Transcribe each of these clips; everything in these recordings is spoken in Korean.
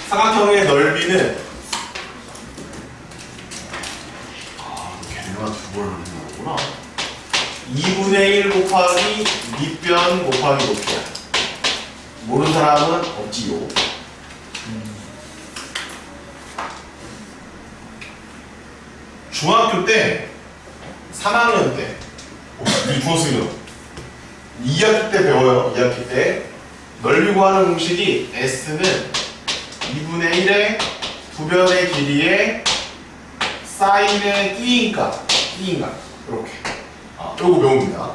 삼각형의 넓이는 걔네가 두 번을 하는 거구나. 2분의 1 곱하기 밑변 곱하기 높이야. 모르는 사람은 없지요. 중학교 때 3학년 때 주었으면 2학기 때 배워요. 2학기 때 넓이 구하는 공식이 S는 2분의 1의 두변의 길이의 사인의 E인값 이렇게 요거 배웁니다.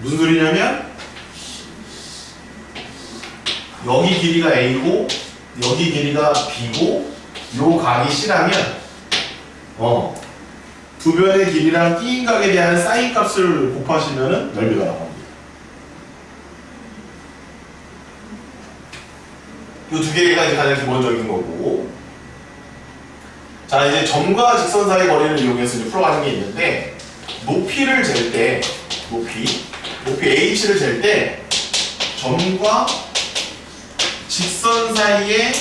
무슨 소리냐면 여기 길이가 A고 여기 길이가 B고 요 각이 C라면 두 변의 길이랑 T인각에 대한 사인 값을 곱하시면 넓이가 나옵니다. 이 두 개가 이제 가장 기본적인 거고, 자 이제 점과 직선 사이 거리를 이용해서 이제 풀어가는 게 있는데, 높이를 잴 때 높이 h를 잴 때 점과 직선 사이의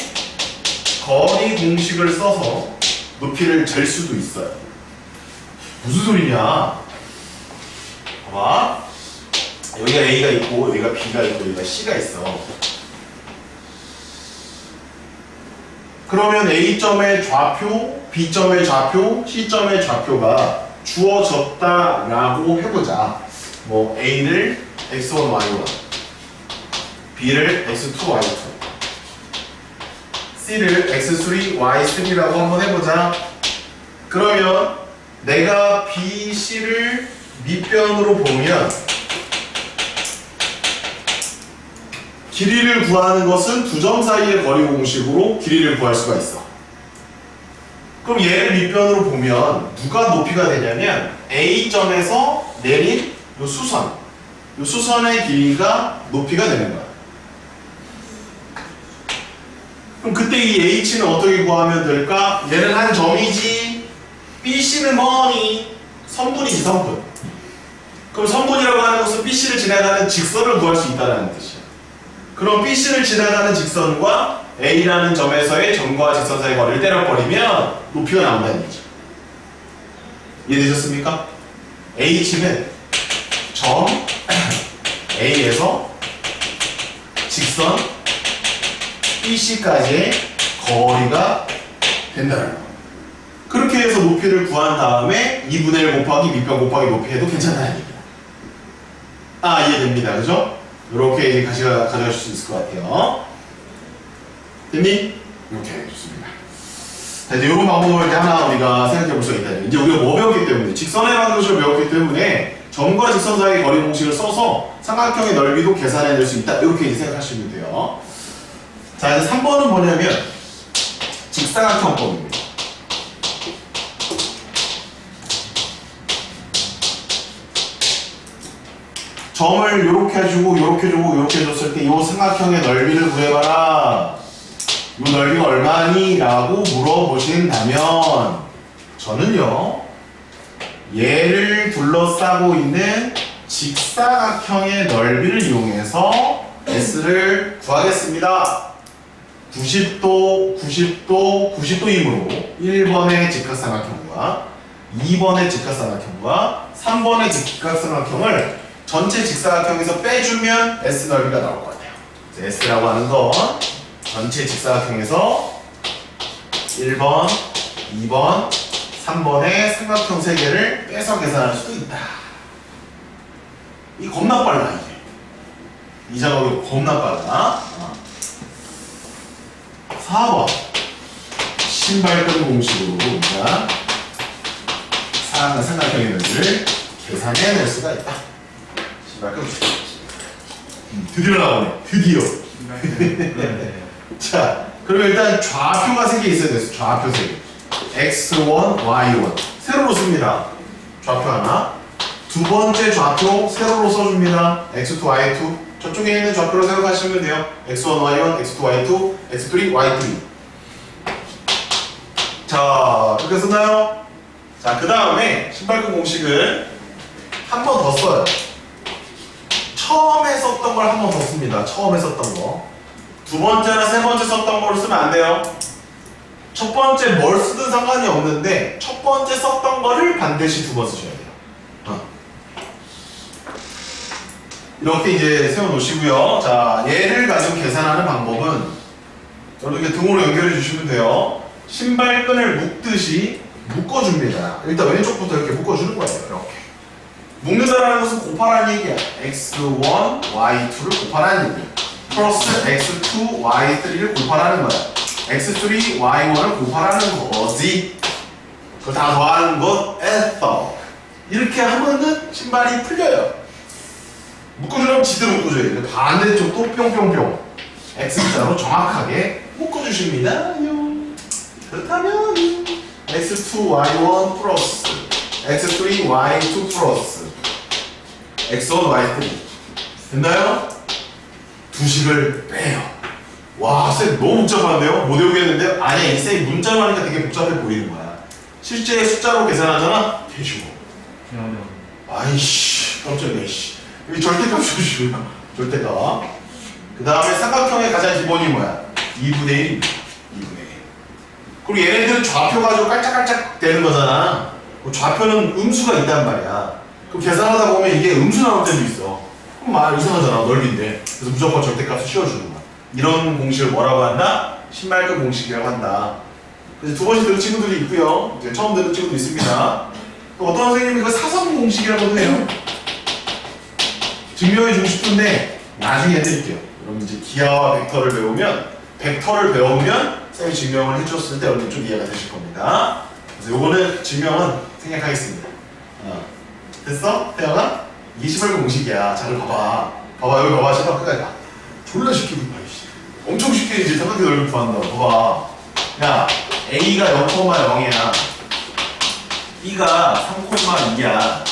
거리 공식을 써서 높이를 잴 수도 있어요. 무슨 소리냐? 봐봐. 여기가 A가 있고 여기가 B가 있고 여기가 C가 있어. 그러면 A점의 좌표, B점의 좌표, C점의 좌표가 주어졌다라고 해보자. 뭐 A를 x1, y1, B를 x2, y2, C를 x3, y3라고 한번 해보자. 그러면 내가 B, C를 밑변으로 보면 길이를 구하는 것은 두 점 사이의 거리 공식으로 길이를 구할 수가 있어. 그럼 얘를 밑변으로 보면 누가 높이가 되냐면 A점에서 내린 요 수선의 길이가 높이가 되는 거야. 그럼 그때 이 H는 어떻게 구하면 될까? 얘는 한 점이지. BC는 뭐니? 선분이지, 선분. 그럼 선분이라고 하는 것은 BC를 지나가는 직선을 구할 수 있다는 뜻이야. 그럼 BC를 지나가는 직선과 A라는 점에서의 점과 직선 사이의 거리를 때려버리면 높이가 나온다는 얘기죠. 이해되셨습니까? H는 점 A에서 직선 BC까지의 거리가 된다는 거예요. 그렇게 해서 높이를 구한 다음에 2분의 1 곱하기 밑변 곱하기 높이 해도 괜찮다는 얘기입니다. 이해됩니다. 그죠? 이렇게 이제 가져가실 수 있을 것 같아요. 됐니? 이렇게 좋습니다. 자, 이제 이런 방법을 이제 하나 우리가 생각해 볼 수가 있다. 이제 우리가 뭐 배웠기 때문에, 직선의 방정식을 배웠기 때문에 점과 직선 사이의 거리 공식을 써서 삼각형의 넓이도 계산해낼 수 있다. 이렇게 이제 생각하시면 돼요. 자, 이제 3번은 뭐냐면 직사각형법입니다. 점을 요렇게 해주고 요렇게 주고 요렇게 줬을 때 이 삼각형의 넓이를 구해봐라. 이 넓이가 얼마니? 라고 물어보신다면 저는요 얘를 둘러싸고 있는 직사각형의 넓이를 이용해서 S를 구하겠습니다. 90도, 90도, 90도이므로 1번의 직각삼각형과 2번의 직각삼각형과 3번의 직각삼각형을 전체 직사각형에서 빼주면 S 넓이가 나올 것 같아요. S라고 하는 건 전체 직사각형에서 1번, 2번, 3번의 삼각형 3개를 빼서 계산할 수도 있다. 이 겁나 빨라 이게. 이 작업이 겁나 빨라. 4번 신발끈 공식으로 우리가 삼각형의 넓이를 계산해낼 수가 있다. 신발끈 드디어 나오네. 드디어. 자, 그러면 일단 좌표가 3개 있어야 됐어. 좌표 3개. x1, y1 세로로 씁니다. 좌표 하나. 두 번째 좌표 세로로 써줍니다. x2, y2 저쪽에 있는 좌표로 생각하시면 돼요. x1, y1, x2, y2, x3, y3 자, 그렇게 썼나요? 자, 그 다음에 신발끈 공식을 한 번 더 써요. 처음에 썼던 걸 한 번 더 씁니다. 처음에 썼던 거. 두 번째나 세 번째 썼던 걸 쓰면 안 돼요. 첫 번째 뭘 쓰든 상관이 없는데 첫 번째 썼던 거를 반드시 두 번 쓰셔야 돼요. 이렇게 이제 세워놓으시고요. 자, 얘를 가지고 계산하는 방법은 이렇게 등으로 연결해 주시면 돼요. 신발끈을 묶듯이 묶어줍니다. 일단 왼쪽부터 이렇게 묶어주는 거예요. 이렇게. 묶는다라는 것은 곱하라는 얘기야. x1, y2를 곱하라는 얘기야. 플러스 x2, y3를 곱하라는 거야. x3, y1을 곱하라는 거지. 그거 다 더하는 것, 에서. 이렇게 하면은 신발이 풀려요. 묶어주려면 지대로 묶어줘야 돼요. 반대쪽도 뿅뿅뿅. X자로 정확하게 묶어주십니다. 그렇다면 x2, y1 플러스 x3, y2 플러스 x1, y3 됐나요? 두 식을 빼요. 와, 쌤 너무 복잡한데요? 못 외우겠는데요? 아니, 쌤 문자로 하니까 되게 복잡해 보이는 거야. 실제 숫자로 계산하잖아? 개쉬워. 아이씨, 깜짝이야, 씨. 여기 절대값 주시고요. 절대값. 그 다음에 삼각형의 가장 기본이 뭐야? 2분의 1입니다. 2분의 1. 그리고 얘네들은 좌표 가지고 깔짝깔짝 되는 거잖아. 좌표는 음수가 있단 말이야. 그럼 계산하다 보면 이게 음수 나올 때도 있어. 그럼 말 이상하잖아. 넓인데. 그래서 무조건 절대값을 씌워주는 거야. 이런 공식을 뭐라고 한다? 신발끈 공식이라고 한다. 그래서 두 번씩 들은 친구들이 있고요. 이제 처음 들은 친구도 있습니다. 또 어떤 선생님이 이거 사선 공식이라고도 해요. 증명해 주고 싶은데 나중에 해드릴게요. 여러분 이제 기하와 벡터를 배우면 쌤이 증명을 해줬을 때 여러분 좀 이해가 되실 겁니다. 그래서 요거는 증명은 생략하겠습니다. 됐어? 태영아? 이게 신발끈 공식이야. 잘 봐봐. 봐봐, 여기 봐봐. 신발 끝까지 봐. 졸라 쉽게 봐. 엄청 쉽게 이제 삼각형 넓이 구한다고. 봐봐. 야, A가 0,0이야. B가 3,2야.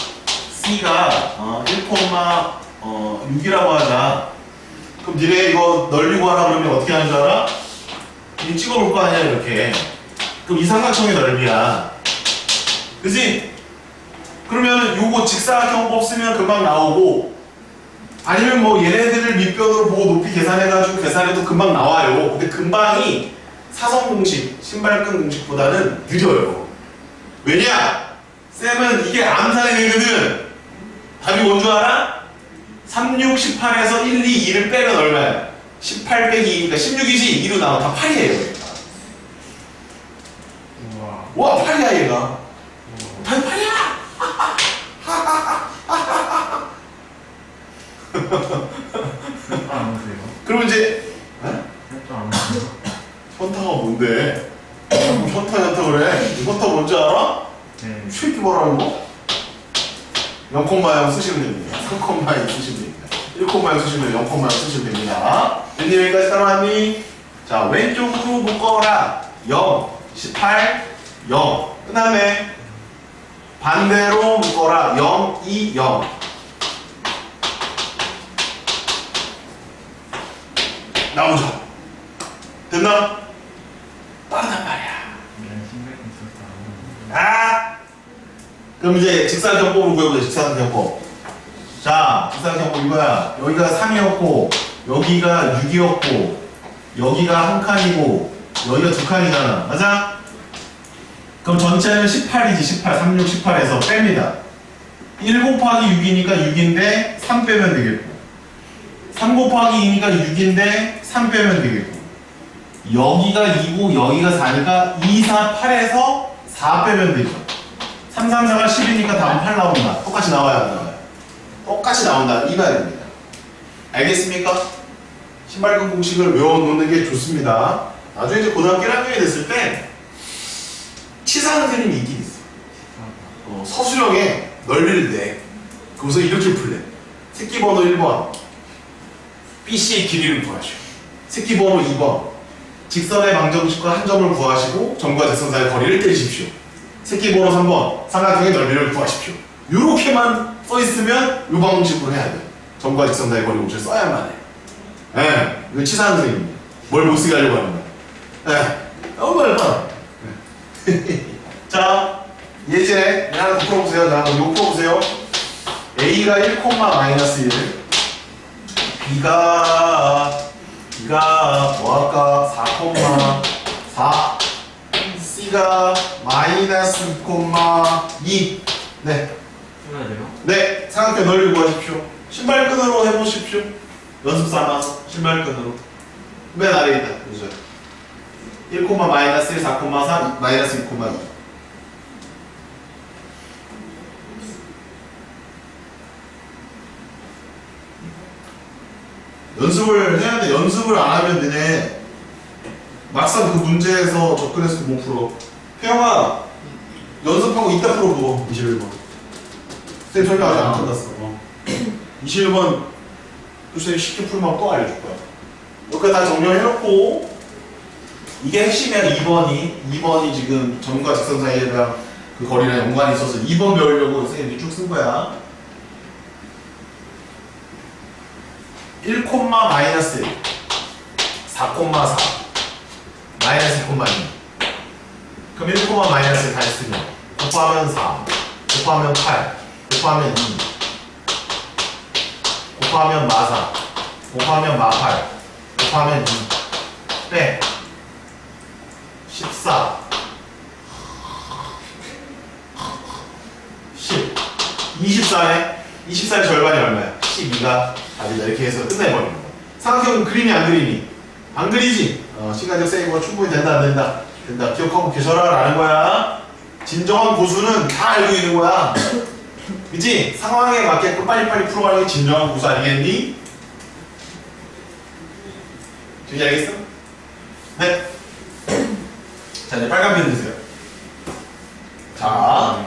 C가 1,6이라고 하자. 그럼 니네 이거 넓이 구하라 그러면 어떻게 하는 줄 알아? 이 찍어볼 거 아니야, 이렇게. 그럼 이 삼각형의 넓이야. 그지? 그러면 요거 직사각형법 쓰면 금방 나오고, 아니면 뭐 얘네들을 밑변으로 보고 높이 계산해가지고 계산해도 금방 나와요. 근데 금방이 사선 공식, 신발끈 공식보다는 느려요. 왜냐? 쌤은 이게 암산이 되거든. 답이 뭔 줄 알아? 3, 6, 18에서 1, 2, 2를 빼면 얼마야? 18 빼기 2니까 16이지? 2로 나와. 다 8이에요. 와, 8이야 얘가. 답이 8이야! 그러면 이제 현타가 뭔데? 현타 그래? 현타 뭔지 알아? 네. 쉽게 뭐라는 거? 0,0 쓰시면 됩니다. 3,2 쓰시면 됩니다. 1,0 쓰시면 0,0 쓰시면 됩니다. 웬디 여기까지 따라왔니? 자, 왼쪽으로 묶어라. 0, 18, 0. 끝났네. 반대로 묶어라. 0, 2, 0. 나오죠? 됐나? 빠르단 말이야. 그럼 이제 직사각형법을 구해보자. 직사각형법. 자, 직사각형법 이거야. 여기가 3이었고 여기가 6이었고 여기가 한 칸이고 여기가 두 칸이잖아. 맞아? 그럼 전체는 18이지. 18, 3, 6, 18에서 뺍니다. 1 곱하기 6이니까 6인데 3 빼면 되겠고 3 곱하기 2니까 6인데 3 빼면 되겠고 여기가 2고 여기가 4니까 2, 4, 8에서 4 빼면 되죠. 3, 3, 4가 10이니까 다음 8 나온다. 똑같이 나와야 안 나와요? 똑같이 나온다. 이 말입니다. 알겠습니까? 신발끈 공식을 외워놓는 게 좋습니다. 나중에 이제 고등학교 1학년이 됐을 때 치사 선생님이 있긴 있어. 서술형에 넓이를 내. 그래서 이렇게 풀래. 새끼 번호 1번 BC의 길이를 구하시오. 새끼 번호 2번 직선의 방정식과 한 점을 구하시고 점과 직선 사이의 거리를 떼십시오. 새끼 번호 3번 삼각형의 넓이를 구하십시오. 요렇게만 써있으면 요 방식으로 해야 돼. 점과 직선 사이의 거리 공식을 써야만 해. 예, 이거 치사한 선생님입니다. 뭘 못 쓰게 하려고 하는 거야. 예, 너무 어렵다. 자, 예제 하나 더 풀어보세요. 자, 이거 풀어보세요. A가 1, -1 B가 뭐할까? 4,4 C가 마이너스 2,2 네. 해야 돼요? 네, 삼각형 넓이 구하십시오. 신발끈으로 해보십시오. 연습 삼아서 신발끈으로. 맨 아래에 있다. 그죠? 1, 마이너스 1, 4,4, 마이너스 2,2. 연습을 해야 돼. 연습을 안 하면 너네 막상 그 문제에서 접근해서 못 풀어. 혜영아, 연습하고 이따 풀어 그거. 21번. 쌤 설명 아직 안 끝났어. 21번 쌤이 쉽게 풀면 또 알려줄 거야. 여기까지 다 정리해놓고 이게 핵심이야. 2번이 지금 점과 직선 사이에랑 그 거리랑 연관이 있어서 2번 배우려고 선생님이 쭉 쓴 거야. 1, 마이너스 1 4,4 마이너스 2,2 그럼 1, 마이너스 1 다시 쓰면 곱하면 4 곱하면 8 곱하면 2 곱하면 마4 곱하면 마8 곱하면 2 빼 14 10 24네 24의 절반이 얼마야? 12가 답이다. 이렇게 해서 끝내버리는 거야. 삼각형 그리니 안 그리니? 안 그리지? 시간적 세이브가 충분히 된다 안 된다? 된다. 기억하고 계셔라 라는 거야. 진정한 고수는 다 알고 있는 거야. 그치? 상황에 맞게끔 빨리빨리 풀어가는 게 진정한 고수 아니겠니? 되게 알겠어? 네. 자, 이제 빨간 펜 드세요. 자,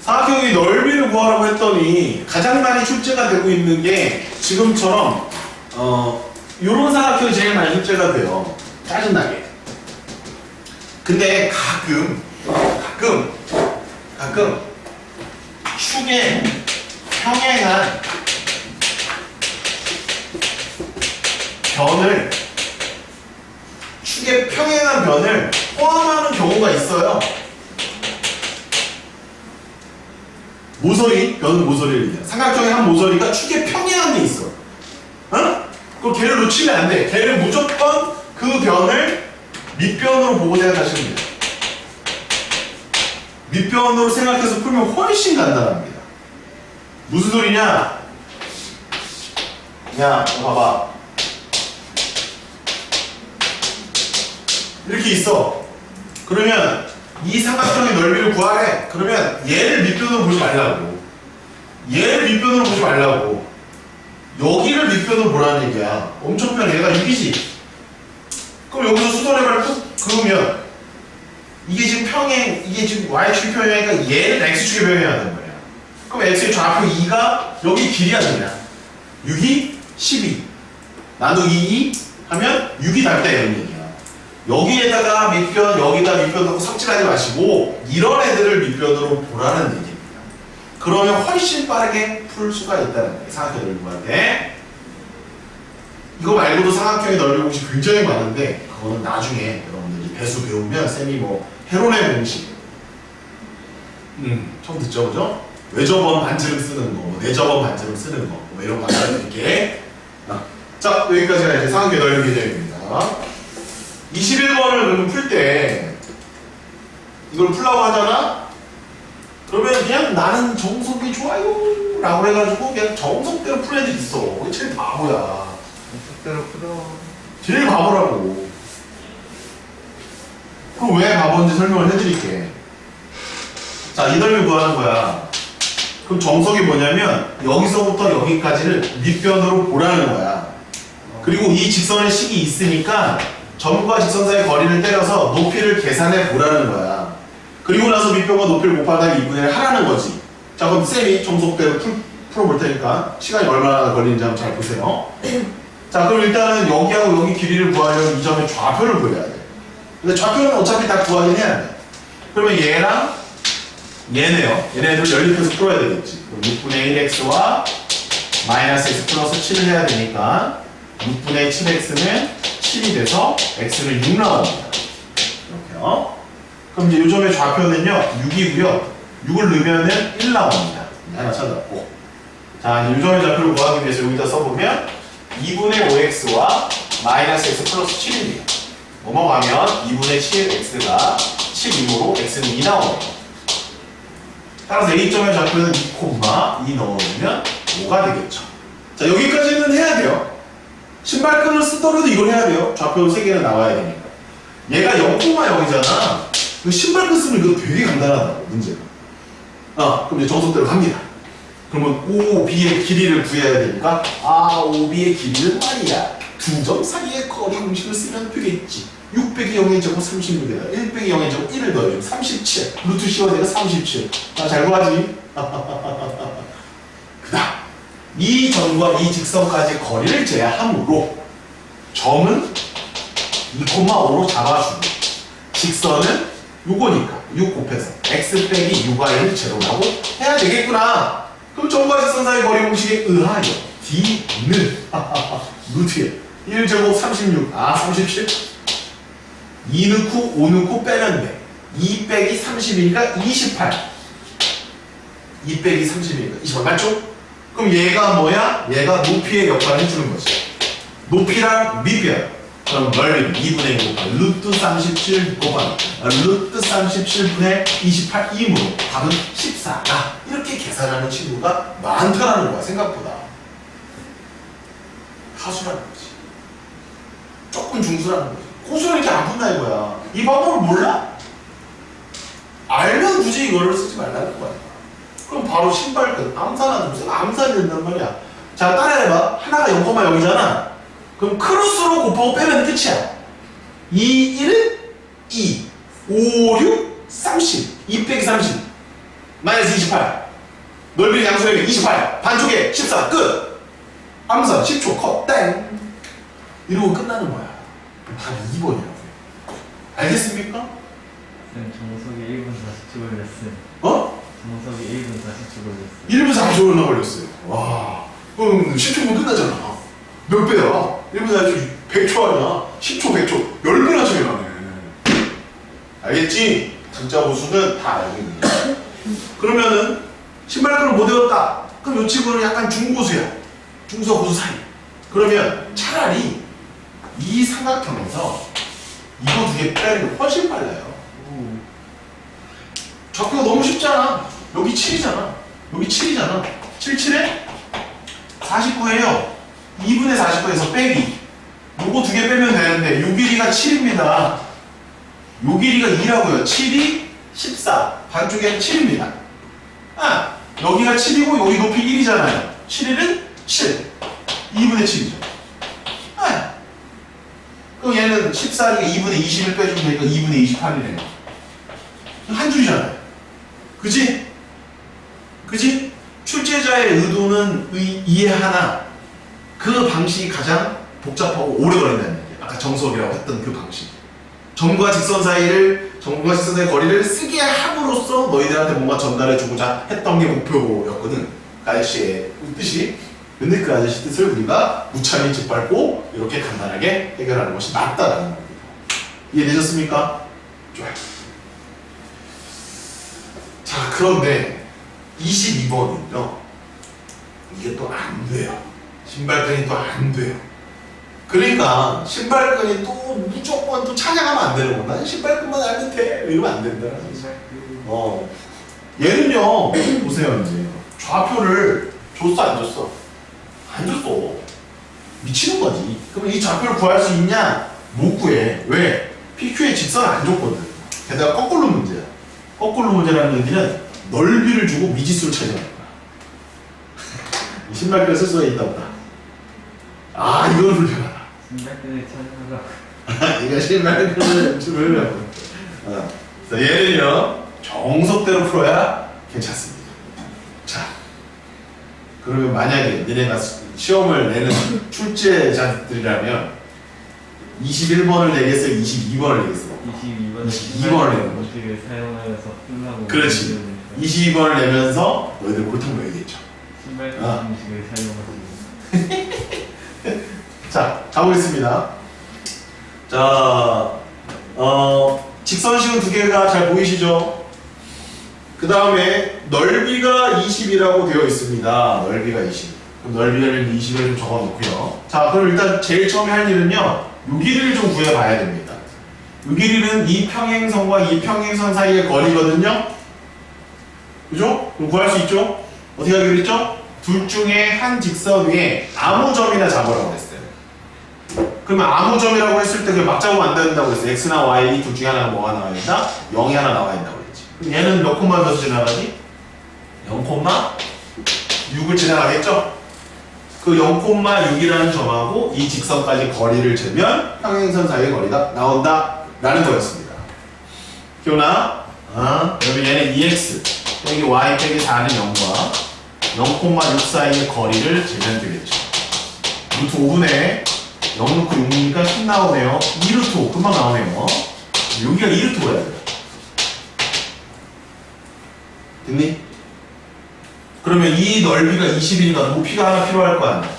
사각형의 넓이를 구하라고 했더니 가장 많이 출제가 되고 있는 게 지금처럼 요런 사각형이 제일 많이 출제가 돼요. 짜증나게. 근데 가끔 축에 평행한 변을 포함하는 경우가 있어요. 모서리, 변 모서리를 얘기해. 삼각형의 한 모서리가 축에 평행한 게 있어. 그럼 걔를 놓치면 안 돼. 걔를 무조건 그 변을 밑변으로 보고 생각하시면 돼요. 밑변으로 생각해서 풀면 훨씬 간단합니다. 무슨 소리냐? 야, 봐봐. 이렇게 있어. 그러면 이 삼각형의 넓이를 구하래. 그러면 얘를 밑변으로 보지 말라고. 얘를 밑변으로 보지 말라고. 여기를 밑변으로 보라는 얘기야. 엄청 편해. 얘가 6이지. 그럼 여기서 수선해발 뚝 그으면 이게 지금 이게 지금 Y축이 평행하니까 얘는 X축이 평행하는 거야. 그럼 X의 좌표 2가 여기 길이야 그냥. 6이 12. 나누기 2 하면 6이 닮다 이런 얘기야. 여기에다가 밑변, 여기다 밑변 넣고 삽질하지 마시고 이런 애들을 밑변으로 보라는 얘기입니다. 그러면 훨씬 빠르게 풀 수가 있다는 거예요. 삼각형 넓이 구한데 이거 말고도 삼각형의 넓이 공식 굉장히 많은데 그거는 나중에 여러분들이 배수 배우면 쌤이 뭐 헤론의 공식 처음 듣죠, 그죠? 외접원 반지름 쓰는 거, 내접원 반지름 쓰는 거, 뭐 이런 거 알려드릴게. 자, 여기까지가 이제 삼각형의 넓이 개념입니다. 21번을 그러면 풀 때 이걸 풀라고 하잖아? 그러면 그냥 나는 정석이 좋아요 라고 해가지고 그냥 정석대로 풀 애들 있어. 그게 제일 바보야. 정석대로 풀어. 제일 바보라고. 그럼 왜 바보인지 설명을 해드릴게. 자, 이 넓이 구하는 거야. 그럼 정석이 뭐냐면 여기서부터 여기까지를 밑변으로 보라는 거야. 그리고 이 직선의 식이 있으니까 점과 직선 사이의 거리를 때려서 높이를 계산해 보라는 거야. 그리고 나서 밑변과 높이를 곱하다가 2분의 1 하라는 거지. 자, 그럼 쌤이 정석대로 풀어볼 테니까 시간이 얼마나 걸리는지 한번 잘 보세요. 자, 그럼 일단은 여기하고 여기 길이를 구하려면 이 점의 좌표를 구해야 돼. 근데 좌표는 어차피 다 구하긴 해야 돼. 그러면 얘랑 얘네요. 얘네들 연립해서 풀어야 되겠지. 그럼 6분의 1x와 마이너스 x 플러스 7을 해야 되니까 6분의 7x는 7이 돼서 x는 6 나옵니다. 이렇게요. 그럼 이제 요점의 좌표는요 6이고요. 6을 넣으면은 1 나옵니다. 하나 찾았고. 자, 유전의 좌표를 구하기 위해서 여기다 써보면 2분의 5x와 마이너스 x 플러스 7입니다. 넘어가면 2분의 7x가 7이므로 x는 2 나오네요. 따라서 A점의 좌표는 2, 2 넣어주면 5가 되겠죠. 자, 여기까지는 해야 돼요. 신발끈을 쓰더라도 이걸 해야 돼요. 좌표 3개는 나와야 되니까. 얘가 0,0이잖아. 그 신발끈 쓰면 이거 되게 간단하다고, 문제가. 그럼 이제 정석대로 갑니다. 그러면 OB의 길이를 구해야 되니까, OB의 길이는 말이야. 두 점 사이의 거리 공식을 쓰면 되겠지. 6 빼기 0의 제곱 36에다 1 빼기 0의 제곱 1을 더해주면 37. 루트 C와 내가 37. 잘 구하지? 그 다음. 이 점과 이 직선까지 거리를 제하므로 점은 2,5로 잡아주고 직선은 요거니까 6 곱해서 x 빼기 6y를 제로라고 해야 되겠구나. 그럼 점과 직선 사이 거리 공식에 의하여 d는 루트에 1제곱 36 37 2 넣고 5 넣고 빼면 돼. 2 빼기 31가 28 2 빼기 31가 28 맞죠? 그럼 얘가 뭐야? 얘가 높이의 역할을 해주는 거지. 높이랑 밑이야. 그럼 넓이 2분의 1 곱하기 루트 37 곱하기 루트 37분의 28이므로 답은 14다. 이렇게 계산하는 친구가 많더라는 거야. 생각보다. 하수라는 거지. 조금 중수라는 거지. 고수는 이렇게 안 푼다 이거야. 이 방법을 몰라? 알면 굳이 이거를 쓰지 말라는 거야. 그럼 바로 신발끈, 암산하는 무슨 암산이 된단 말이야. 자, 따라해봐. 하나가 0,0이잖아. 그럼 크로스로 곱하고 빼면 끝이야. 2, 1은 2, 5, 6, 30. 2 빼기 30. 마이너스 28. 넓이는 양수에게 28. 반쪽에 14. 끝. 암산 10초 컷. 땡. 이러고 끝나는 거야. 답이 2번이라고. 알겠습니까? 쌤 정석이 1분 40초 걸렸어요. 정석이 1분 40초 걸렸어요. 1분 40초나 걸렸어요. 와. 그럼 10초면 끝나잖아. 몇 배야? 1분 40초 100초 아니야? 10초 100초 10배나 차이 나네. 알겠지? 진짜 고수는 다 알고 있는 거야. 그러면은 신발끈을 못 외웠다. 그럼 이 친구는 약간 중고수야. 중서 고수 사이. 그러면 차라리 이 삼각형에서 이거 두 개 빼는 게 훨씬 빨라요. 좌표가 너무 쉽잖아. 여기 7이잖아. 여기 7이잖아. 7, 7에 49예요. 2분의 49에서 빼기. 요거 두 개 빼면 되는데 요 길이가 7입니다. 요 길이가 2라고요. 7이 14. 반쪽에 7입니다. 여기가 7이고 여기 높이 1이잖아요. 7일은 7. 2분의 7이죠. 그럼 얘는 14니까 2분의 21 빼주면 되니까 2분의 28이네요. 한 줄이잖아요. 그지? 그지? 출제자의 의도는 이해하나 그 방식이 가장 복잡하고 오래 걸린다는 얘기야. 아까 정석이라고 했던 그 방식. 점과 직선 사이의 거리를 쓰게 함으로써 너희들한테 뭔가 전달해주고자 했던 게 목표였거든. 그 아저씨의 뜻이. 근데 그 아저씨 뜻을 우리가 무참히 짓밟고 이렇게 간단하게 해결하는 것이 맞다라는 겁니다. 이해되셨습니까? 좋아요. 자, 그런데 22번은요. 이게 또 안 돼요. 신발끈이 또 안 돼요. 그러니까 신발끈이 또 무조건 또 찾아가면 안 되는 거야. 난 신발끈만 알면 돼. 이러면 안 된다는 거지. 얘는요. 보세요 이제 좌표를 줬어 안 줬어? 안 줬어. 미치는 거지. 그럼 이 좌표를 구할 수 있냐? 못 구해. 왜? PQ에 직선을 안 줬거든. 게다가 거꾸로 문제야. 거꾸로 문제라는 얘기는 넓이를 주고 미지수를 찾아가는 거야. 이 신발끈을 쓸 수가 있다 없다. 이건 불편하다. 신발끈을 찾아가라고. 이거 신발끈을 주려고. 얘는요 정석대로 풀어야 괜찮습니다. 자, 그러면 만약에 너네가 시험을 내는 출제자들이라면 21번을 내겠어, 22번을 내겠어? 22번을 내는 거지. 공식을 사용하여서 끝나고. 그렇지. 22번을 내면서 너희들 골탕 먹여야겠죠. 신발끈 공식을 사용하고. 자, 가보겠습니다. 자, 직선식은 두 개가 잘 보이시죠? 그 다음에 넓이가 20이라고 되어 있습니다. 넓이가 20. 그럼 넓이를 20을 좀 적어 놓고요. 자, 그럼 일단 제일 처음에 할 일은요. 요 길이를 좀 구해봐야 됩니다. 요 길이는 이 평행선과 이 평행선 사이의 거리거든요. 그죠? 그럼 구할 수 있죠? 어떻게 하기로 했죠? 둘 중에 한 직선 위에 아무 점이나 잡으라고 했어요. 그러면 아무 점이라고 했을 때 그걸 막 잡으면 안 된다고 했어요. x나 y 둘 중에 하나가 뭐가 나와야 된다? 0이 하나 나와야 된다고 했지. 그럼 얘는 몇 콤마 넣어서 지나가지? 0,6을 지나가겠죠? 그 0,6이라는 점하고 이 직선까지 거리를 재면 평행선 사이의 거리가 나온다 라는 거였습니다. 기억나? 그러면 얘는 2x 빼기 y 빼기 4는 0과 0,6 사이의 거리를 재면 되겠죠. 루트 5분의 0 넣고 6이니까 10 나오네요. 2루트 5 금방 나오네요. 여기가 2루트 5야 돼요. 됐니? 그러면 이 넓이가 20이니까 높이가 하나 필요할 거 아니야.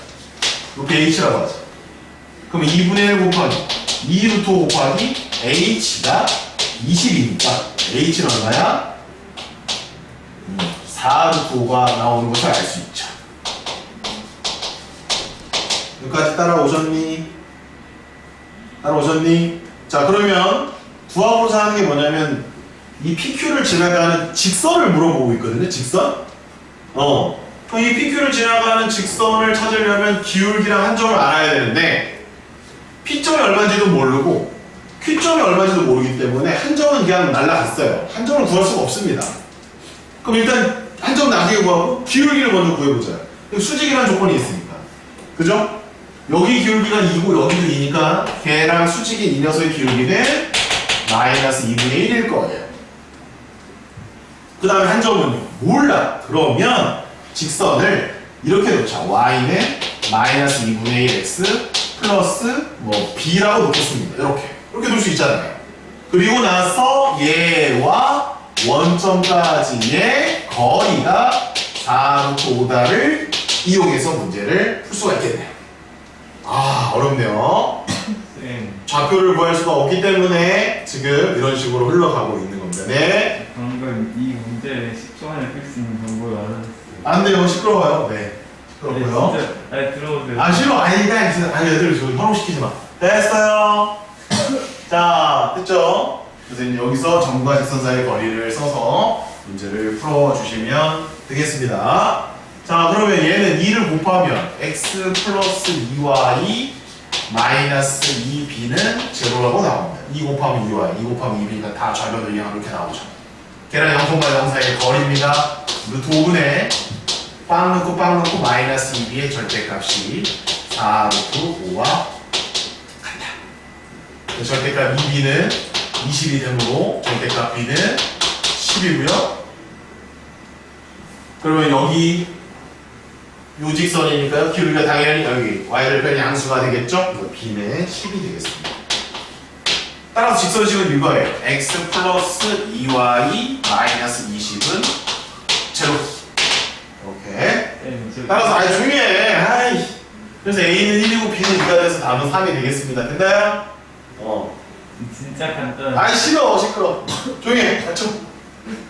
높이 h라고 하지. 그러면 2분의 1 곱하기 2루트 5 곱하기 h가 20이니까 h는 얼마야? 4루트 5가 나오는 것을 알 수 있죠. 여기까지 따라오셨니? 따라오셨니? 자, 그러면 두합으로서 하는 게 뭐냐면 이 PQ를 지나가는 직선을 물어보고 있거든요. 직선? 그럼 이 PQ를 지나가는 직선을 찾으려면 기울기랑 한 점을 알아야 되는데 P점이 얼마인지도 모르고 Q점이 얼마인지도 모르기 때문에 한 점은 그냥 날라갔어요. 한 점을 구할 수가 없습니다. 그럼 일단 한 점 나중에 구하고 기울기를 먼저 구해보자. 수직이라는 조건이 있으니까. 그죠? 여기 기울기가 2고 여기도 2니까 걔랑 수직인 이 녀석의 기울기는 마이너스 2분의 1일 거예요. 그 다음에 한 점은 몰라. 그러면 직선을 이렇게 놓자. y는 마이너스 2분의 1 x 플러스 뭐 b라고 놓겠습니다. 이렇게 놓을 수 있잖아요. 그리고 나서 얘와 원점까지의 거리가 4루트 5다를 이용해서 문제를 풀 수가 있겠네요. 아, 어렵네요. 좌표를 구할 수가 없기 때문에 지금 이런 식으로 흘러가고 있는 겁니다. 네. 방금 이 문제를 10초 안에 풀 수 있는 방법을 알아냈어요. 안 돼요. 시끄러워요. 네. 시끄럽고요. 진짜, 아니 들어오세요. 아, 싫어. 아니다. 진짜. 아니, 애들 저기 현혹시키지 마. 됐어요. 자, 됐죠? 그래서 이제 여기서 점과 직선 사이의 거리를 써서 문제를 풀어주시면 되겠습니다. 자, 그러면 얘는 2를 곱하면 x 플러스 2y 마이너스 2b는 제로라고 나옵니다. 2 곱하면 2y, 2 곱하면 2b가 다 좌변을 이용하면 이렇게 나오죠. 걔랑 0,0 사이의 거리입니다. 루트 5분의 빵 넣고 마이너스 2b의 절대값이 4 루트 5와 같다. 절대값 2b는 20이 되므로 절대값 b는 10이고요. 그러면 여기 요 직선이니까요. 기울기가 당연히 여기 y절편 양수가 되겠죠? 그래서 b는 10이 되겠습니다. 따라서 직선식은 이거예요. x 플러스 2y 마이너스 20은 제로. 이렇게. 따라서 아예 중요해. 아이. 그래서 a는 1이고 b는 2가 돼서 답은 3이 되겠습니다. 됐나요? 진짜 간단. 아이 싫어. 시끄러. 조용히 해. 좀.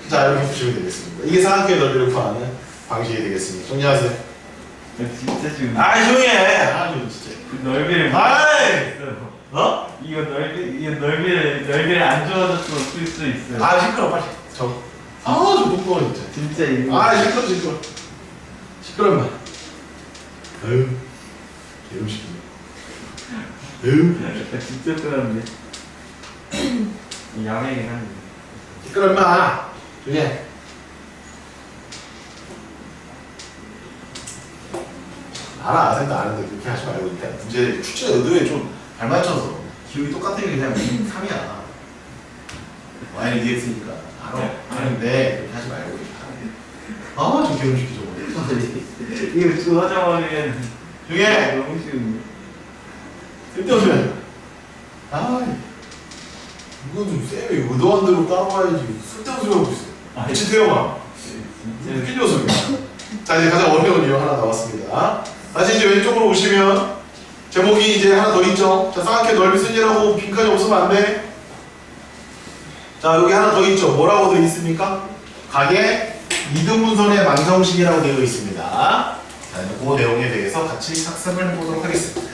자, 이렇게 보시면 되겠습니다. 이게 사각형의 넓이를 구하는 방식이 되겠습니다. 정리하세요. 진짜 지금. 아이 조용히 해. 아, 진짜. 그 넓이를 아이! 있어요. 어? 이거 넓이를 안 좋아져도 쓸 수 있어요. 아, 시끄러. 빨리. 좀 똑똑해 진짜. 진짜 이거. 아, 시끄러. 시끄러워. 아유. 개음식이네. 아유. 진짜 뜨는데. 야매긴 한데. 시끄러 임마. 조용히 해. 알아, 생각 아는데 그렇게 하지 말고 일단 문제 출제 의도에 좀 잘 맞춰서 기울기 똑같은 게 그냥 3이야. y는 dx니까 아는데 그렇게 하지 말고 좀 개음식이죠. 이거 좋아져버리면. 중에 너무 쉬운데. 쓸데없으면 이거 좀 쌤이 의도한 대로 따라와야지. 쓸데없는 소리 하고 있어. 그치 태영아? 진짜. 웃긴 녀석이야. 자, 이제 가장 어려운 이유 하나 나왔습니다. 다시 이제 왼쪽으로 오시면 제목이 이제 하나 더 있죠. 자, 쌍학회 넓이 쓰니라고 빈칸이 없으면 안 돼. 자, 여기 하나 더 있죠. 뭐라고 돼 있습니까? 가게 이등분선의 방정식이라고 되어 있습니다. 자, 이제 그 내용에 대해서 같이 학습을 해보도록 하겠습니다.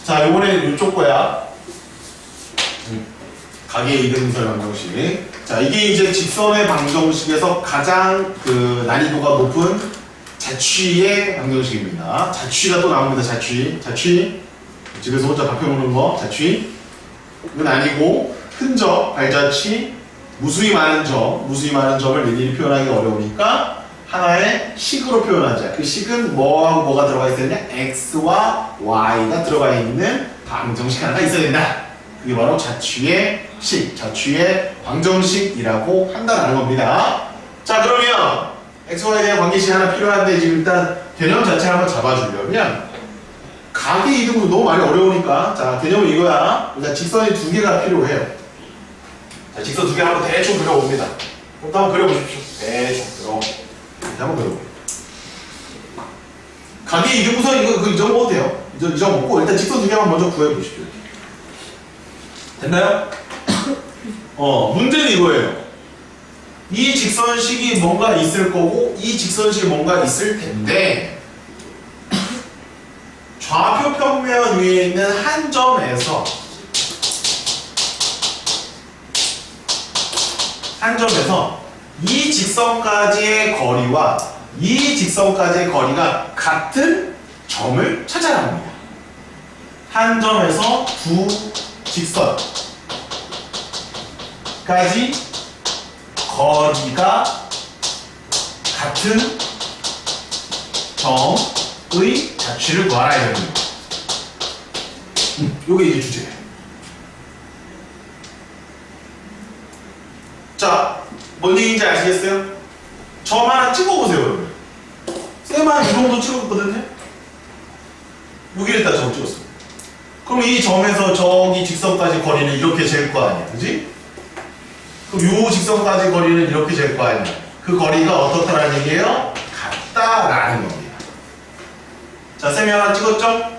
자, 요번에 이쪽 거야. 가게 이등분선의 방정식. 자, 이게 이제 직선의 방정식에서 가장 그 난이도가 높은 자취의 방정식입니다. 자취가 또 나옵니다. 자취. 집에서 혼자 밥해 먹는 거, 자취. 이건 아니고, 흔적, 발자취, 무수히 많은 점을 일일이 표현하기 어려우니까 하나의 식으로 표현하자. 그 식은 뭐하고 뭐가 들어가 있어야 되냐? x와 y가 들어가 있는 방정식 하나가 있어야 된다. 그게 바로 자취의 식, 자취의 방정식이라고 한다는 겁니다. 자, 그러면 xy에 대한 관계식 하나 필요한데 지금 일단 개념 자체를 한번 잡아주려면 가게 이등분 너무 많이 어려우니까 자, 개념은 이거야. 일단 직선이 두 개가 필요해요. 자, 직선 두 개 한번 대충 그려봅니다. 그럼 한번 그려보십시오. 대충 이렇게 한번 그려볼게요. 가게 이등분선 이거 잊어먹어도 돼요. 잊어먹고 일단 직선 두 개만 먼저 구해보십시오. 됐나요? 문제는 이거예요. 이 직선식이 뭔가 있을 거고 이 직선식이 뭔가 있을 텐데 좌표 평면 위에 있는 한 점에서 이 직선까지의 거리와 이 직선까지의 거리가 같은 점을 찾아야 합니다. 한 점에서 두 직선까지 거리가 같은 점의 자취를 구하라 이겁니다. 요게 이제 주제예요. 자, 뭔 얘기인지 아시겠어요? 점 하나 찍어보세요, 여러분. 쌤한 이 정도 찍었거든요? 여기를 일단 점 찍었어요. 그럼 이 점에서 저기 직선까지 거리는 이렇게 잴 거 아니야, 그지? 그럼 요 직선까지 거리는 이렇게 잴 거 아니야. 그 거리가 어떻다라는 얘기예요? 같다라는 겁니다. 자, 쌤이 하나 찍었죠?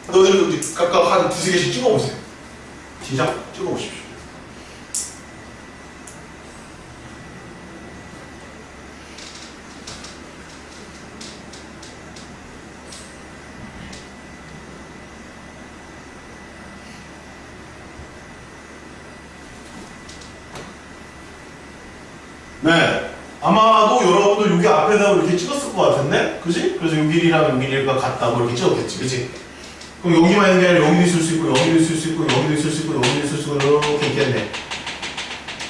너희들도 각각 한 두세 개씩 찍어보세요. 시작 찍어보십시오. 네, 아마도 여러분들 여기 앞에다 이렇게 찍었을 것 같은데, 그지? 그래서 요 길이랑 요 길이가 같다고 이렇게 찍었겠지, 그지? 그럼 여기만 있는 게 아니라 여기도 있을 수 있고, 여기도 있을 수 있고, 여기도 있을 수 있고, 여기도 있을 수 있고, 이렇게 있겠네,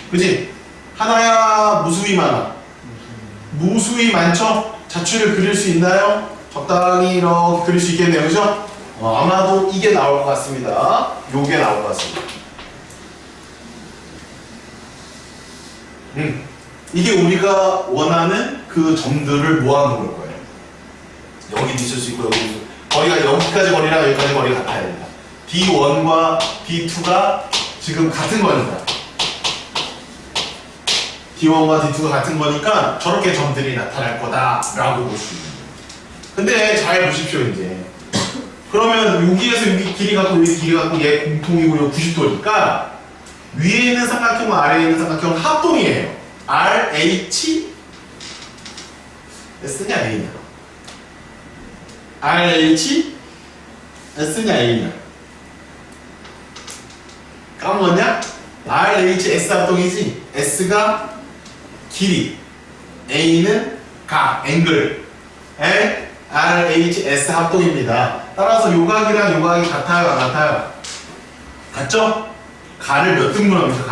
그지? 하나야 무수히 많아. 무수히 많죠? 자취를 그릴 수 있나요? 적당히 이렇게 그릴 수 있겠네요, 그죠? 아마도 이게 나올 것 같습니다. 요게 나올 것 같습니다. 이게 우리가 원하는 그 점들을 모아놓은 거예요. 여기도 있을 수 있고 여기도 있을 수 있고 거리가 여기까지 거리랑 여기까지 거리가 같아야 됩니다. D1과 D2가 지금 같은 거니까 D1과 D2가 같은 거니까 저렇게 점들이 나타날 거다라고 볼 수 있는 거예요. 근데 잘 보십시오 이제. 그러면 여기에서 여기 길이 갖고 여기 길이 갖고 얘 공통이고 90도니까 위에 있는 삼각형과 아래에 있는 삼각형은 합동이에요. RH S냐 A냐? RH S냐 A냐? 까먹었냐? RH S 합동이지. S가 길이, A는 각, 앵글. RH S 합동입니다. 따라서 요각이랑 요각이 같아요, 안 같아요? 같죠? 가를 몇 등분하고 있죠,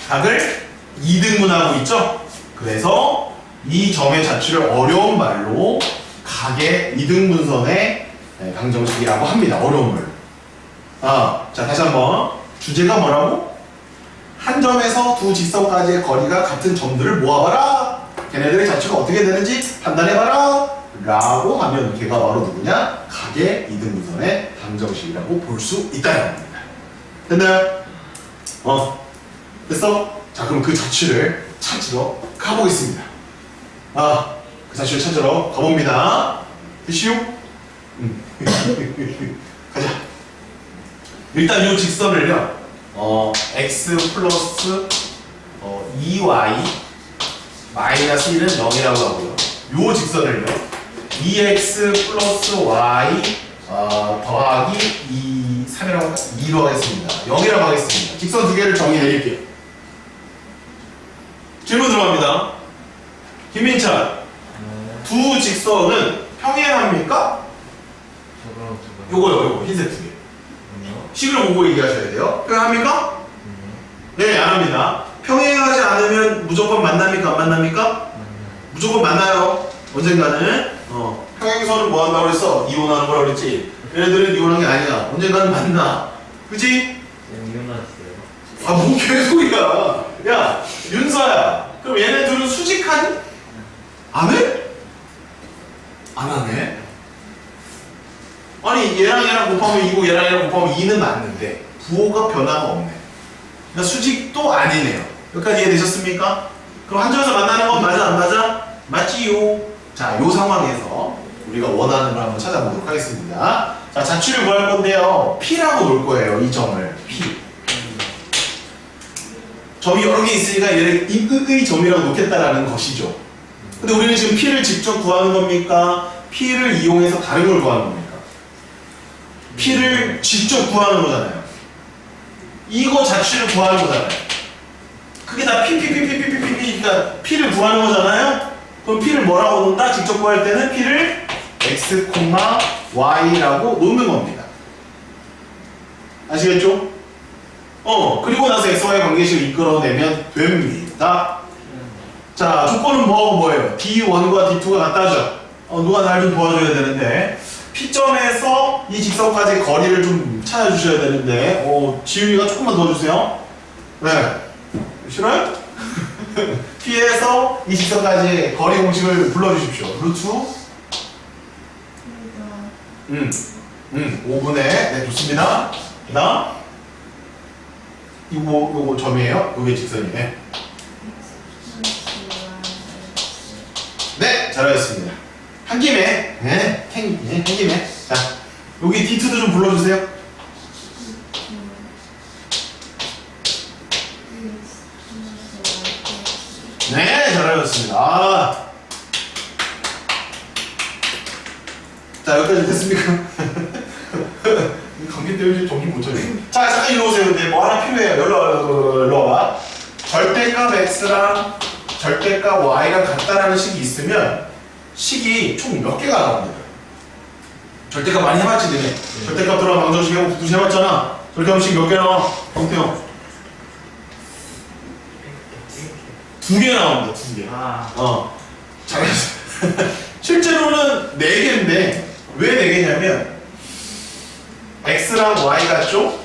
각을 2등분하고 있죠? 그래서 이 점의 자취를 어려운 말로 각의 2등분선의 방정식이라고 합니다. 어려운 말로. 자, 다시 한번. 주제가 뭐라고? 한 점에서 두 직선까지의 거리가 같은 점들을 모아봐라. 걔네들의 자취가 어떻게 되는지 판단해봐라. 라고 하면 걔가 바로 누구냐? 각의 2등분선의 방정식이라고 볼 수 있다는 겁니다. 됐나요? 됐어? 자, 그럼 그 자취를 찾으러 가보겠습니다. 그 자취를 찾으러 가봅니다. 됐시오? 가자. 일단 이 직선을요, x 플러스 2y 마이너스 1은 0이라고 하고요. 이 직선을요, 2x 플러스 y 더하기 2로 하겠습니다. 0이라고 하겠습니다. 직선 두 개를 정의 내릴게요. 질문 들어갑니다. 김민찬, 두 직선은 평행합니까? 요거 흰색 두 개. 식을 보고 얘기하셔야 돼요. 평행합니까? 네, 안 합니다. 평행하지 않으면 무조건 만납니까? 안 만납니까? 무조건 만나요. 언젠가는. 평행선을 뭐 한다고 그랬어? 이혼하는 거라고 그랬지? 얘네들은 이혼한 게 아니야. 언젠가는 만나. 그치? 이혼하셨어요. 아, 뭔 개소리야. 야, 윤서야. 그럼 얘네들은 수직하니? 안 해? 안 하네? 아니, 얘랑 곱하면 2고 얘랑 곱하면 2는 맞는데 부호가 변화가 없네. 그러니까 수직도 아니네요. 여기까지 이해되셨습니까? 그럼 한 점에서 만나는 건 맞아, 안 맞아? 맞지요. 자, 요 상황에서 우리가 원하는 걸 한번 찾아보도록 하겠습니다. 자, 자취를 구할 건데요. P라고 놓을 거예요. 이 점을. P. 점이 여러 개 있으니까 얘를 의 점이라고 놓겠다라는 것이죠. 근데 우리는 지금 P를 직접 구하는 겁니까? P를 이용해서 다른 걸 구하는 겁니까? P를 직접 구하는 거잖아요. 이거 자취를 구하는 거잖아요. 그게 다 그러니까 P를 구하는 거잖아요. 그럼 P를 뭐라고 놓는다? 직접 구할 때는 P를 x, y라고 놓는 겁니다. 아시겠죠? 그리고 나서 xy 관계식을 이끌어내면 됩니다. 자, 조건은 뭐예요? D1과 D2가 같다죠? 누가 날 좀 도와줘야 되는데, P점에서 이 직선까지 거리를 좀 찾아주셔야 되는데, 지윤이가 조금만 도와주세요. 네. 싫어요? P에서 이 직선까지 거리 공식을 불러주십시오. 루트 5분의, 네, 좋습니다. 그 다음, 요거 점이에요? 요게 직선이에요. 네, 잘하셨습니다. 한 김에, 네, 한 김에. 자, 여기 D2도 좀 불러주세요. 네, 잘하셨습니다. 자, 여기까지 됐습니까? 감기 때문에 정신 못 차려. 자, 잠깐 이리 오세요. 근데 뭐 하나 필요해요. 열로 와봐. 절대값 x랑 절대값 y랑 같다라는 식이 있으면 식이 총 몇 개가 나옵니다. 절대값 많이 해봤지, 너네? 절대값 들어가 방정식 하고 국두식 해봤잖아. 절대값식 몇 개 나와? 형태형. 2개 나옵니다, 2개. 잘했어. 실제로는 4개인데, 왜 4개냐면, x랑 y 같죠?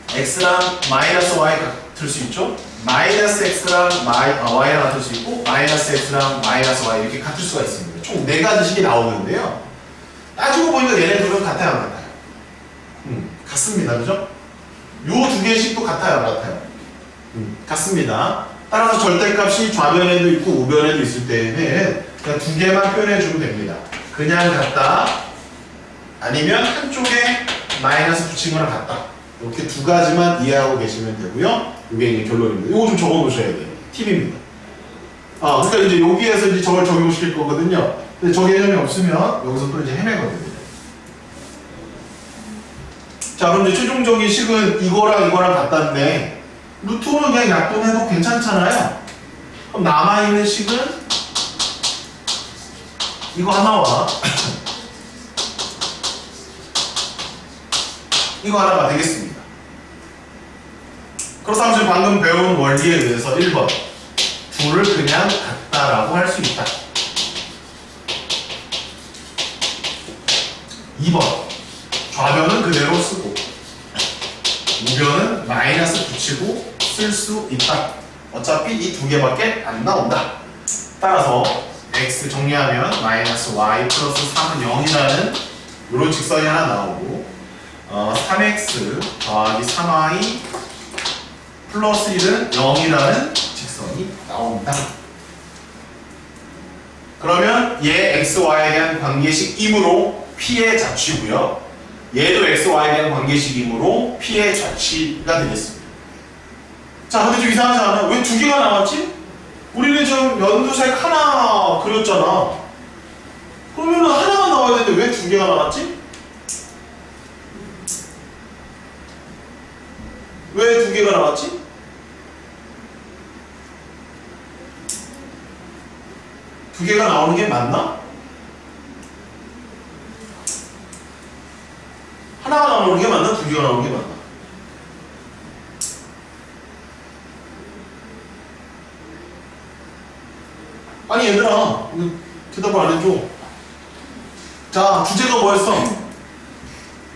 x랑 마이너스 y 같을 수 있죠? 마이너스 x랑 y랑 같을 수 있고, 마이너스 x랑 마이너스 y 이렇게 같을 수가 있습니다. 총 4가지 식이 나오는데요. 따지고 보니까 얘네들은 같아요, 안 같아요? 같습니다, 그죠? 요 2개씩도 같아요, 안 같아요? 같습니다. 따라서 절대값이 좌변에도 있고 우변에도 있을 때에는 그냥 2개만 표현해주면 됩니다. 그냥 같다, 아니면 한쪽에 마이너스 붙인 거랑 같다. 이렇게 2가지만 이해하고 계시면 되고요. 이게 이제 결론입니다. 이거 좀 적어 놓으셔야 돼요. 팁입니다. 그러니까 이제 여기에서 이제 저걸 적용시킬 거거든요. 근데 저 개념이 없으면 여기서 또 이제 헤매거든요. 자, 그럼 이제 최종적인 식은 이거랑 같다는데, 루트는 그냥 약분해도 괜찮잖아요. 그럼 남아있는 식은 이거 하나와 이거 하나가 되겠습니다. 그렇다면 지금 방금 배운 원리에 의해서 1번 둘을 그냥 같다라고 할 수 있다. 2번 좌변은 그대로 쓰고 우변은 마이너스 붙이고 쓸 수 있다. 어차피 이 2개밖에 안 나온다. 따라서 x 정리하면 마이너스 y 플러스 3은 0이라는 이런 직선이 하나 나오고 3x 더하기 3y 플러스 1은 0이라는 직선이 나옵니다. 그러면 얘 xy에 대한 관계식이므로 p의 자취고요. 얘도 xy에 대한 관계식이므로 p의 자취가 되겠습니다. 자, 근데 좀 이상하지 않아요? 왜 두 개가 나왔지? 우리는 지금 연두색 하나 그렸잖아. 그러면 하나가 나와야 되는데 왜 두 개가 나왔지? 왜 두 개가 나왔지? 두 개가 나오는 게 맞나? 하나가 나오는 게 맞나? 두 개가 나오는 게 맞나? 아니 얘들아, 대답을 안 해줘. 자, 주제가 뭐였어?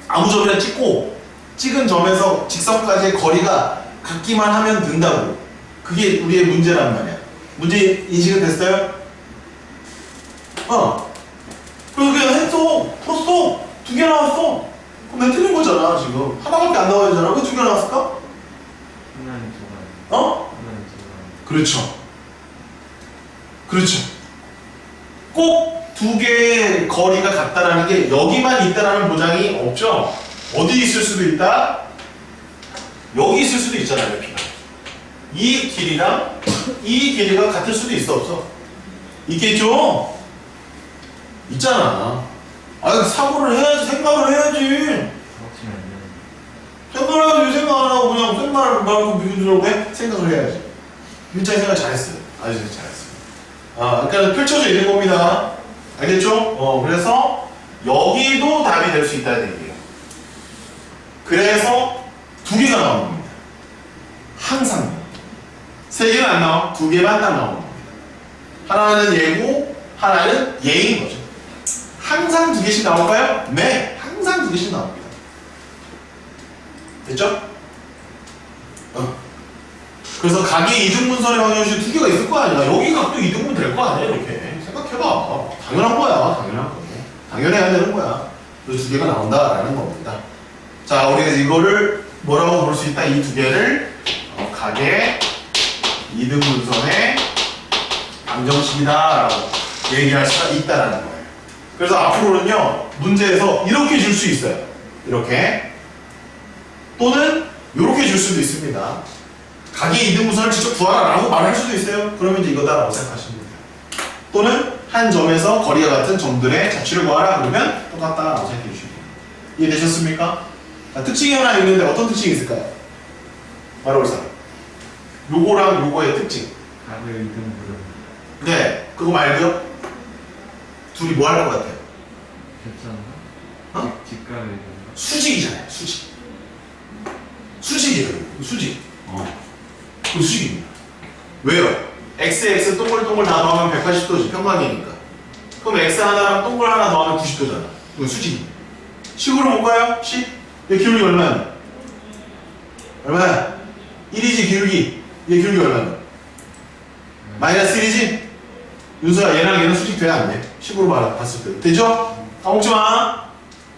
아무 점이나 찍고 찍은 점에서 직선까지의 거리가 같기만 하면 된다고. 그게 우리의 문제란 말이야. 문제 인식은 됐어요? 그래서 그냥 했어. 풀었어. 두 개 나왔어. 그럼 난 틀린 거잖아 지금. 하나밖에 안 나와야 되잖아. 왜 두 개 나왔을까? 하나는 좋아요. 하나는 좋아요. 그렇죠. 그렇죠. 꼭 두 개의 거리가 같다라는 게 여기만 있다라는 보장이 없죠. 어디 있을 수도 있다? 여기 있을 수도 있잖아요. 이 길이랑 이 길이가 같을 수도 있어, 없어? 있겠죠? 있잖아. 아, 사고를 해야지, 생각을 해야지. 사고치면 안 되는. 생각을 해야지, 생각 안 하고 그냥 생각을 말고 미루려고 해? 생각을 해야지. 굉장히 생각 잘했어요. 아주 잘했어요. 그러니까 펼쳐져 있는 겁니다. 알겠죠? 그래서 여기도 답이 될 수 있다는 얘기예요. 그래서 두 개가 나오는 겁니다. 항상. 세 개는 안 나와. 두 개만 딱 나오는 겁니다. 하나는 얘고, 하나는 얘인 거죠. 항상 두 개씩 나올까요? 네, 항상 두 개씩 나옵니다. 됐죠? 그래서 각의 이등분선의 방정식 두 개가 있을 거 아니야. 여기 각도 이등분 될 거 아니야, 이렇게. 생각해봐. 당연한 거야, 당연한 거. 당연해야 되는 거야. 그래서 두 개가 나온다라는 겁니다. 자, 우리가 이거를 뭐라고 볼 수 있다? 이 두 개를 각의 이등분선의 방정식이다라고 얘기할 수가 있다라는 거예요. 그래서 앞으로는요, 문제에서 이렇게 줄 수 있어요. 이렇게. 또는 이렇게 줄 수도 있습니다. 각의 이등분선을 직접 구하라라고 말할 수도 있어요. 그러면 이제 이거다라고 생각하시면 돼요. 또는 한 점에서 거리가 같은 점들의 자취를 구하라 그러면 똑같다라고 생각해 주시면 돼요. 이해되셨습니까? 자, 특징이 하나 있는데 어떤 특징이 있을까요? 말해볼 사람. 요거랑 요거의 특징. 각을 이등분으로. 네, 그거 말고요. 둘이 뭐 할 것 같아요? 괜찮나? 직각을 이등분. 수직이잖아요, 수직. 수직이에요, 수직. 그 수직입니다. 왜요? x 동글동글 다 더하면 180도지, 평방이니까. 그럼 x 하나랑 동글 하나 더하면 90도잖아. 이거 수직입니다. 식으로 볼까요? 식? 얘 기울기 얼마야? 얼마야? 1이지, 기울기. 얘 기울기 얼마야? 마이너스 1이지? 윤서야, 얘랑 얘는 수직 돼야 안 돼. 식으로 봤을 때. 되죠? 까먹지 마.